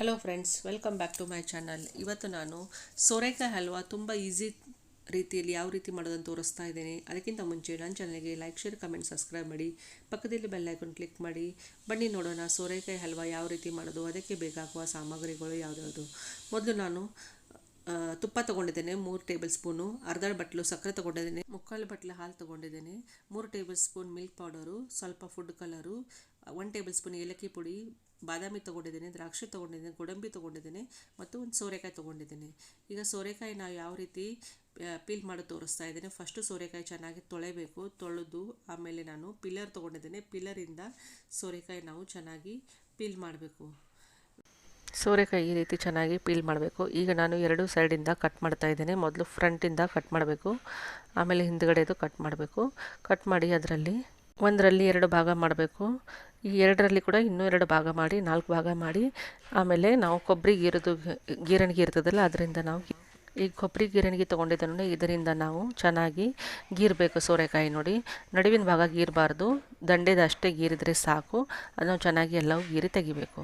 Hello friends, welcome back to my channel. ಇವತ್ತು ನಾನು ಸೋರೆಕಾಯಿ ಹಲ್ವಾ ತುಂಬ ಈಸಿ ರೀತಿಯಲ್ಲಿ ಯಾವ ರೀತಿ ಮಾಡೋದನ್ನು ತೋರಿಸ್ತಾ ಇದ್ದೀನಿ. ಅದಕ್ಕಿಂತ ಮುಂಚೆ ನನ್ನ ಚಾನಲ್ಗೆ ಲೈಕ್, ಶೇರ್, ಕಮೆಂಟ್, ಸಬ್ಸ್ಕ್ರೈಬ್ ಮಾಡಿ. ಪಕ್ಕದಲ್ಲಿ ಬೆಲ್ ಐಕಾನ್ ಕ್ಲಿಕ್ ಮಾಡಿ. ಬನ್ನಿ ನೋಡೋಣ ಸೋರೆಕಾಯಿ ಹಲ್ವಾ ಯಾವ ರೀತಿ ಮಾಡೋದು, ಅದಕ್ಕೆ ಬೇಕಾಗುವ ಸಾಮಗ್ರಿಗಳು ಯಾವುದ್ಯಾವುದು. ಮೊದಲು ನಾನು ತುಪ್ಪ ತೊಗೊಂಡಿದ್ದೇನೆ 3 ಟೇಬಲ್ ಸ್ಪೂನು, ಅರ್ಧ ಬಟ್ಲು ಸಕ್ಕರೆ ತೊಗೊಂಡಿದ್ದೇನೆ, 3/4 ಬಟ್ಲು ಹಾಲು ತೊಗೊಂಡಿದ್ದೇನೆ, 3 ಟೇಬಲ್ ಸ್ಪೂನ್ ಮಿಲ್ಕ್ ಪೌಡರು, ಸ್ವಲ್ಪ ಫುಡ್ ಕಲರು, 1 ಟೇಬಲ್ ಸ್ಪೂನ್ ಏಲಕ್ಕಿ ಪುಡಿ, ಬಾದಾಮಿ ತೊಗೊಂಡಿದ್ದೇನೆ, ದ್ರಾಕ್ಷಿ ತೊಗೊಂಡಿದ್ದೇನೆ, ಗೋಡಂಬಿ ತೊಗೊಂಡಿದ್ದೇನೆ ಮತ್ತು ಒಂದು ಸೋರೆಕಾಯಿ ತೊಗೊಂಡಿದ್ದೇನೆ. ಈಗ ಸೋರೆಕಾಯಿ ನಾವು ಯಾವ ರೀತಿ ಪೀಲ್ ಮಾಡಿ ತೋರಿಸ್ತಾ ಇದ್ದೇನೆ. ಫಸ್ಟು ಸೋರೆಕಾಯಿ ಚೆನ್ನಾಗಿ ತೊಳೆಯಬೇಕು. ತೊಳೆದು ಆಮೇಲೆ ನಾನು ಪಿಲ್ಲರ್ ತೊಗೊಂಡಿದ್ದೇನೆ. ಪಿಲ್ಲರಿಂದ ಸೋರೆಕಾಯಿ ನಾವು ಚೆನ್ನಾಗಿ ಪೀಲ್ ಮಾಡಬೇಕು. ಸೋರೆಕಾಯಿ ಈ ರೀತಿ ಚೆನ್ನಾಗಿ ಪೀಲ್ ಮಾಡಬೇಕು. ಈಗ ನಾನು 2 ಸೈಡಿಂದ ಕಟ್ ಮಾಡ್ತಾ ಇದ್ದೇನೆ. ಮೊದಲು ಫ್ರಂಟಿಂದ ಕಟ್ ಮಾಡಬೇಕು, ಆಮೇಲೆ ಹಿಂದುಗಡೆದು ಕಟ್ ಮಾಡಬೇಕು. ಕಟ್ ಮಾಡಿ ಅದರಲ್ಲಿ ಒಂದರಲ್ಲಿ 2 ಭಾಗ ಮಾಡಬೇಕು. ಈ 2ರಲ್ಲಿ ಕೂಡ ಇನ್ನೂ 2 ಭಾಗ ಮಾಡಿ 4 ಭಾಗ ಮಾಡಿ, ಆಮೇಲೆ ನಾವು ಕೊಬ್ಬರಿ ಗೀರಣಗಿ ಇರ್ತದಲ್ಲ, ಅದರಿಂದ ನಾವು ಈ ಕೊಬ್ಬರಿ ಗೀರಣಗಿ ತೊಗೊಂಡಿದ್ದ ನೋಡಿ, ಇದರಿಂದ ನಾವು ಚೆನ್ನಾಗಿ ಗೀರಬೇಕು ಸೋರೆಕಾಯಿ. ನೋಡಿ, ನಡುವಿನ ಭಾಗ ಗೀರಬಾರ್ದು, ದಂಡೆದ ಅಷ್ಟೇ ಗೀರಿದರೆ ಸಾಕು. ಅದನ್ನು ಚೆನ್ನಾಗಿ ಎಲ್ಲವೂ ಗೀರಿ ತೆಗಿಬೇಕು.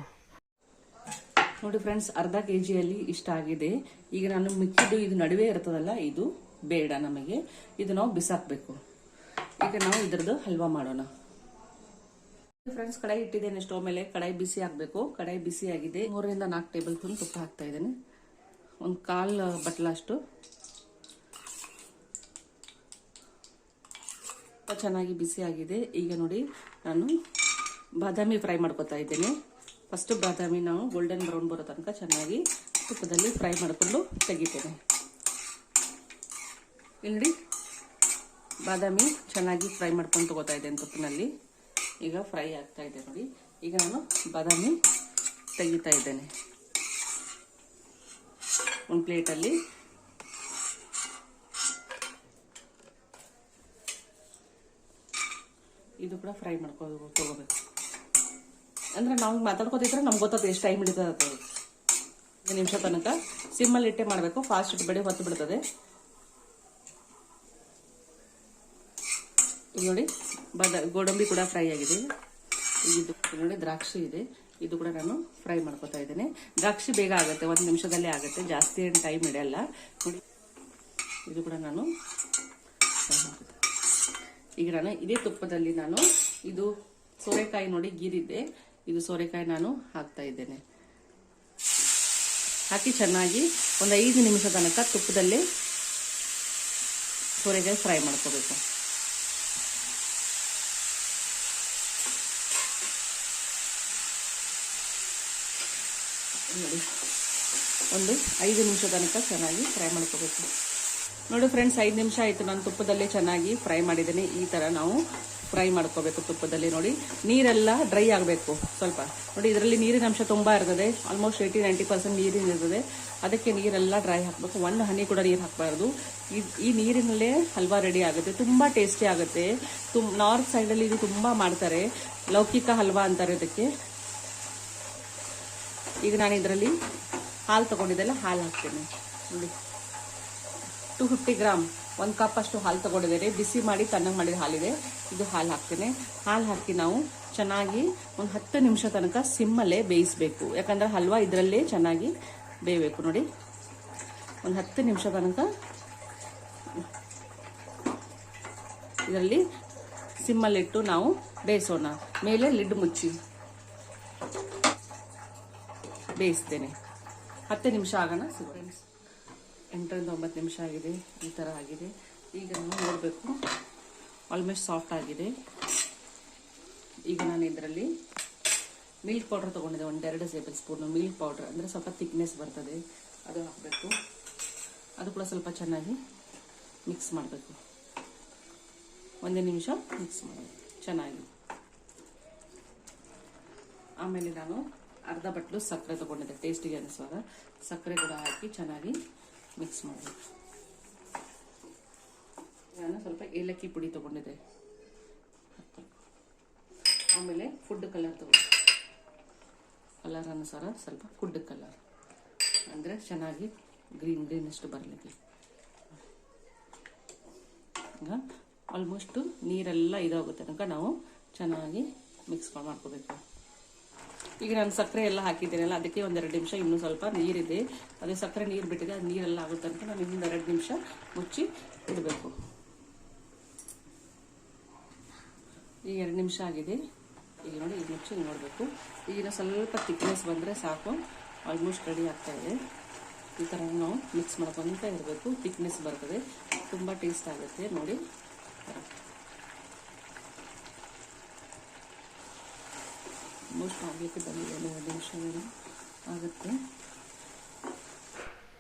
ನೋಡಿ ಫ್ರೆಂಡ್ಸ್, ಅರ್ಧ ಕೆಜಿಯಲ್ಲಿ ಇಷ್ಟ ಆಗಿದೆ. ಈಗ ನಾನು ಮಿಕ್ಕಿದ್ದು ಇದು ನಡುವೆ ಇರ್ತದಲ್ಲ, ಇದು ಬೇಡ ನಮಗೆ, ಇದು ನಾವು ಬಿಸಾಕಬೇಕು. ಈಗ ನಾವು ಇದರದ್ದು ಹಲ್ವಾ ಮಾಡೋಣ. ಫ್ರೆಂಡ್ಸ್, ಕಡಾಯಿ ಇಟ್ಟಿದ್ದೇನೆ ಸ್ಟವ್ ಮೇಲೆ. ಕಡಾಯಿ ಬಿಸಿ ಆಗಬೇಕು. ಕಡಾಯಿ ಬಿಸಿ ಆಗಿದೆ. 3 ರಿಂದ 4 ಟೇಬಲ್ ಸ್ಪೂನ್ ತುಪ್ಪ ಹಾಕ್ತಾ ಇದ್ದೇನೆ. ಒಂದು 1/4 ಬಟ್ಲಷ್ಟು ಚೆನ್ನಾಗಿ ಬಿಸಿ ಆಗಿದೆ. ಈಗ ನೋಡಿ, ನಾನು ಬಾದಾಮಿ ಫ್ರೈ ಮಾಡ್ಕೊತಾ ಇದ್ದೇನೆ. ಫಸ್ಟ್ ಬಾದಾಮಿ ನಾವು ಗೋಲ್ಡನ್ ಬ್ರೌನ್ ಬರೋ ತನಕ ಚೆನ್ನಾಗಿ ತುಪ್ಪದಲ್ಲಿ ಫ್ರೈ ಮಾಡಿಕೊಂಡು ತೆಗಿತೇನೆ. ಇಲ್ಲಿ ಬಾದಾಮಿ ಚೆನ್ನಾಗಿ ಫ್ರೈ ಮಾಡ್ಕೊಂಡು ತಗೋತಾ ಇದ್ದೇನೆ ತುಪ್ಪನಲ್ಲಿ. ಈಗ ಫ್ರೈ ಆಗ್ತಾ ಇದೆ ನೋಡಿ. ಈಗ ನಾನು ಬಾದಾಮಿ ತೆಗಿತಾ ಇದ್ದೇನೆ ಒಂದು ಪ್ಲೇಟಲ್ಲಿ. ಇದು ಕೂಡ ಫ್ರೈ ತಗೋಬೇಕು. ಅಂದ್ರೆ ನಾವು ಮಾತಾಡ್ಕೋತಿದ್ರೆ ನಮ್ಗೆ ಗೊತ್ತಾಗ್ತದೆ ಎಷ್ಟು ಟೈಮ್ ಹಿಡಿತದೆ. 1 ನಿಮಿಷ ತನಕ ಸಿಮ್ಮಲ್ಲಿ ಇಟ್ಟೆ ಮಾಡಬೇಕು. ಫಾಸ್ಟ್ ಇಟ್ಬೇಡಿ, ಹೊತ್ತು ಬಿಡ್ತದೆ. ಇದು ನೋಡಿ, ಗೋಡಂಬಿ ಕೂಡ ಫ್ರೈ ಆಗಿದೆ. ಇದು ನೋಡಿ, ದ್ರಾಕ್ಷಿ ಇದೆ, ಇದು ಕೂಡ ನಾನು ಫ್ರೈ ಮಾಡ್ಕೊತಾ ಇದ್ದೇನೆ. ದ್ರಾಕ್ಷಿ ಬೇಗ ಆಗುತ್ತೆ, 1 ನಿಮಿಷದಲ್ಲೇ ಆಗುತ್ತೆ, ಜಾಸ್ತಿ ಏನು ಟೈಮ್ ಹಿಡಿಯಲ್ಲ. ನೋಡಿ, ಇದು ಕೂಡ ನಾನು ಈಗ ನಾನು ಇದೇ ತುಪ್ಪದಲ್ಲಿ ನಾನು ಇದು ಸೋರೆಕಾಯಿ ನೋಡಿ ಗೀರಿದ್ದೆ, ಇದು ಸೋರೆಕಾಯಿ ನಾನು ಹಾಕ್ತಾ ಇದ್ದೇನೆ. ಹಾಕಿ ಚೆನ್ನಾಗಿ ಒಂದು 5 ನಿಮಿಷ ತನಕ ತುಪ್ಪದಲ್ಲೇ ಸೋರೆಕಾಯಿ ಫ್ರೈ ಮಾಡ್ಕೋಬೇಕು. ನೋಡಿ, ಒಂದು 5 ನಿಮಿಷ ತನಕ ಚೆನ್ನಾಗಿ ಫ್ರೈ ಮಾಡ್ಕೋಬೇಕು. ನೋಡಿ ಫ್ರೆಂಡ್ಸ್, 5 ನಿಮಿಷ ಆಯಿತು. ನಾನು ತುಪ್ಪದಲ್ಲೇ ಚೆನ್ನಾಗಿ ಫ್ರೈ ಮಾಡಿದ್ದೇನೆ. ಈ ಥರ ನಾವು ಫ್ರೈ ಮಾಡ್ಕೋಬೇಕು ತುಪ್ಪದಲ್ಲಿ. ನೋಡಿ, ನೀರೆಲ್ಲ ಡ್ರೈ ಆಗಬೇಕು ಸ್ವಲ್ಪ. ನೋಡಿ, ಇದರಲ್ಲಿ ನೀರಿನ ಅಂಶ ತುಂಬ ಇರ್ತದೆ. ಆಲ್ಮೋಸ್ಟ್ 80-90% ನೀರಿನ ಇರ್ತದೆ. ಅದಕ್ಕೆ ನೀರೆಲ್ಲ ಡ್ರೈ ಹಾಕಬೇಕು. 1 ಹನಿ ಕೂಡ ನೀರು ಹಾಕಬಾರ್ದು. ಈ ನೀರಿನಲ್ಲೇ ಹಲ್ವಾ ರೆಡಿ ಆಗುತ್ತೆ. ತುಂಬ ಟೇಸ್ಟಿ ಆಗುತ್ತೆ. ನಾರ್ತ್ ಸೈಡಲ್ಲಿ ಇದು ತುಂಬ ಮಾಡ್ತಾರೆ, ಲೌಕಿಕ ಹಲ್ವಾ ಅಂತಾರೆ ಇದಕ್ಕೆ. ಈಗ ನಾನು ಇದರಲ್ಲಿ ಹಾಲು ತಗೊಂಡಿದ್ದೆಲ್ಲ ಹಾಲು ಹಾಕ್ತೇನೆ. ನೋಡಿ, 250 ಗ್ರಾಮ್, 1 ಕಪ್ ಅಷ್ಟು ಹಾಲು ತಗೊಂಡಿದ್ದೇನೆ. ಬಿಸಿ ಮಾಡಿ ತಣ್ಣಗೆ ಮಾಡಿದ ಹಾಲಿದೆ, ಇದು ಹಾಲು ಹಾಕ್ತೇನೆ. ಹಾಲು ಹಾಕಿ ನಾವು ಚೆನ್ನಾಗಿ ಒಂದು 10 ನಿಮಿಷ ತನಕ ಸಿಮ್ಮಲ್ಲೇ ಬೇಯಿಸಬೇಕು. ಯಾಕಂದ್ರೆ ಹಲ್ವಾ ಇದರಲ್ಲೇ ಚೆನ್ನಾಗಿ ಬೇಯಬೇಕು. ನೋಡಿ, ಒಂದು 10 ನಿಮಿಷ ತನಕ ಇದರಲ್ಲಿ ಸಿಮ್ಮಲ್ಲಿಟ್ಟು ನಾವು ಬೇಯಿಸೋಣ. ಮೇಲೆ ಲಿಡ್ ಮುಚ್ಚಿ ಬೇಯಿಸ್ತೇನೆ. 10 ನಿಮಿಷ ಆಗೋಣ. ಫ್ರೆಂಡ್ಸ್, 8 ರಿಂದ 9 ನಿಮಿಷ ಆಗಿದೆ. ಈ ಥರ ಆಗಿದೆ. ಈಗ ನಾವು ನೋಡಬೇಕು, ಆಲ್ಮೋಸ್ಟ್ ಸಾಫ್ಟ್ ಆಗಿದೆ. ಈಗ ನಾನು ಇದರಲ್ಲಿ ಮಿಲ್ಕ್ ಪೌಡರ್ ತೊಗೊಂಡಿದ್ದೆ, 1-2 ಟೇಬಲ್ ಸ್ಪೂನು ಮಿಲ್ಕ್ ಪೌಡರ್, ಅಂದರೆ ಸ್ವಲ್ಪ ಥಿಕ್ನೆಸ್ ಬರ್ತದೆ, ಅದು ಹಾಕಬೇಕು. ಅದು ಕೂಡ ಸ್ವಲ್ಪ ಚೆನ್ನಾಗಿ ಮಿಕ್ಸ್ ಮಾಡಬೇಕು. 1 ನಿಮಿಷ ಮಿಕ್ಸ್ ಮಾಡಬೇಕು ಚೆನ್ನಾಗಿ. ಆಮೇಲೆ ನಾನು ಅರ್ಧ ಬಟ್ಲು ಸಕ್ಕರೆ ತೊಗೊಂಡಿದ್ದೆ, ಟೇಸ್ಟಿಗೆ ಅನಿಸುವಾಗ ಸಕ್ಕರೆ ಕೂಡ ಹಾಕಿ ಚೆನ್ನಾಗಿ ಮಿಕ್ಸ್ ಮಾಡಬೇಕು. ನಾನು ಸ್ವಲ್ಪ ಏಲಕ್ಕಿ ಪುಡಿ ತೊಗೊಂಡಿದ್ದೆ. ಆಮೇಲೆ ಫುಡ್ ಕಲರ್ ಕಲರ್ ಅನುಸಾರ ಸ್ವಲ್ಪ ಫುಡ್ ಕಲರ್, ಅಂದರೆ ಚೆನ್ನಾಗಿ ಗ್ರೀನ್ ಅಷ್ಟು ಬರಲಿಕ್ಕೆ. ಈಗ ಆಲ್ಮೋಸ್ಟ್ ನೀರೆಲ್ಲ ಇದಾಗುತ್ತೆ ತನಕ ನಾವು ಚೆನ್ನಾಗಿ ಮಿಕ್ಸ್ ಮಾಡ್ಕೋಬೇಕು. ಈಗ ನಾನು ಸಕ್ಕರೆ ಎಲ್ಲ ಹಾಕಿದ್ದೇನಲ್ಲ, ಅದಕ್ಕೆ ಒಂದೆರಡು ನಿಮಿಷ ಇನ್ನೂ ಸ್ವಲ್ಪ ನೀರಿದೆ, ಅದು ಸಕ್ಕರೆ ನೀರು ಬಿಟ್ಟಿದೆ, ಅದು ನೀರೆಲ್ಲ ಆಗುತ್ತಂತ ನಾನು ಇನ್ನೊಂದು 2 ನಿಮಿಷ ಮುಚ್ಚಿ ಇಡಬೇಕು. ಈಗ 2 ನಿಮಿಷ ಆಗಿದೆ. ಈಗ ನೋಡಿ, ಈಗ ಮುಚ್ಚಿ ನೋಡಬೇಕು. ಈಗ ಸ್ವಲ್ಪ ತಿಕ್ನೆಸ್ ಬಂದರೆ ಸಾಕು, ಆಲ್ಮೋಸ್ಟ್ ರೆಡಿ ಆಗ್ತಾ ಇದೆ. ಈ ಥರ ನಾವು ಮಿಕ್ಸ್ ಮಾಡ್ಕೊತ ಇರಬೇಕು, ತಿಕ್ನೆಸ್ ಬರ್ತದೆ, ತುಂಬ ಟೇಸ್ಟ್ ಆಗುತ್ತೆ ನೋಡಿ. ಆಲ್ಮೋಸ್ಟ್ ಆಗಲಿಕ್ಕೆ ಬಂದಿದೆ, 2 ನಿಮಿಷ ಆಗುತ್ತೆ.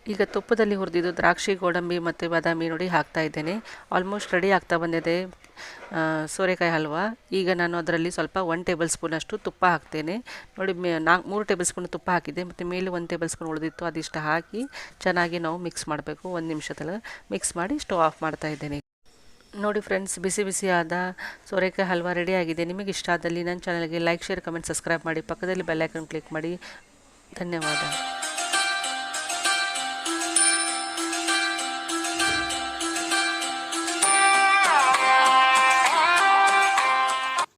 ಈಗ ತುಪ್ಪದಲ್ಲಿ ಹುರಿದಿದ್ದು ದ್ರಾಕ್ಷಿ, ಗೋಡಂಬಿ ಮತ್ತು ಬಾದಾಮಿ ನೋಡಿ ಹಾಕ್ತಾ ಇದ್ದೇನೆ. ಆಲ್ಮೋಸ್ಟ್ ರೆಡಿ ಆಗ್ತಾ ಬಂದಿದೆ ಸೋರೆಕಾಯಿ ಹಲ್ವಾ. ಈಗ ನಾನು ಅದರಲ್ಲಿ ಸ್ವಲ್ಪ 1 ಟೇಬಲ್ ಸ್ಪೂನಷ್ಟು ತುಪ್ಪ ಹಾಕ್ತೇನೆ ನೋಡಿ. 3 ಟೇಬಲ್ ಸ್ಪೂನ್ ತುಪ್ಪ ಹಾಕಿದ್ದೆ, ಮತ್ತು ಮೇಲೆ 1 ಟೇಬಲ್ ಸ್ಪೂನ್ ಉಳಿದಿತ್ತು, ಅದಿಷ್ಟು ಹಾಕಿ ಚೆನ್ನಾಗಿ ನಾವು ಮಿಕ್ಸ್ ಮಾಡಬೇಕು. 1 ನಿಮಿಷದಲ್ಲಿ ಮಿಕ್ಸ್ ಮಾಡಿ ಸ್ಟವ್ ಆಫ್ ಮಾಡ್ತಾ ಇದ್ದೇನೆ. ನೋಡಿ ಫ್ರೆಂಡ್ಸ್, ಬಿಸಿ ಬಿಸಿಯಾದ ಸೋರೆಕಾಯಿ ಹಲ್ವಾ ರೆಡಿ ಆಗಿದೆ. ನಿಮಗೆ ಇಷ್ಟ ಆದಲ್ಲಿ ನನ್ನ ಚಾನಲ್ಗೆ ಲೈಕ್, ಶೇರ್, ಕಮೆಂಟ್, ಸಬ್ಸ್ಕ್ರೈಬ್ ಮಾಡಿ. ಪಕ್ಕದಲ್ಲಿ ಬೆಲ್ ಐಕಾನ್ ಕ್ಲಿಕ್ ಮಾಡಿ. ಧನ್ಯವಾದ.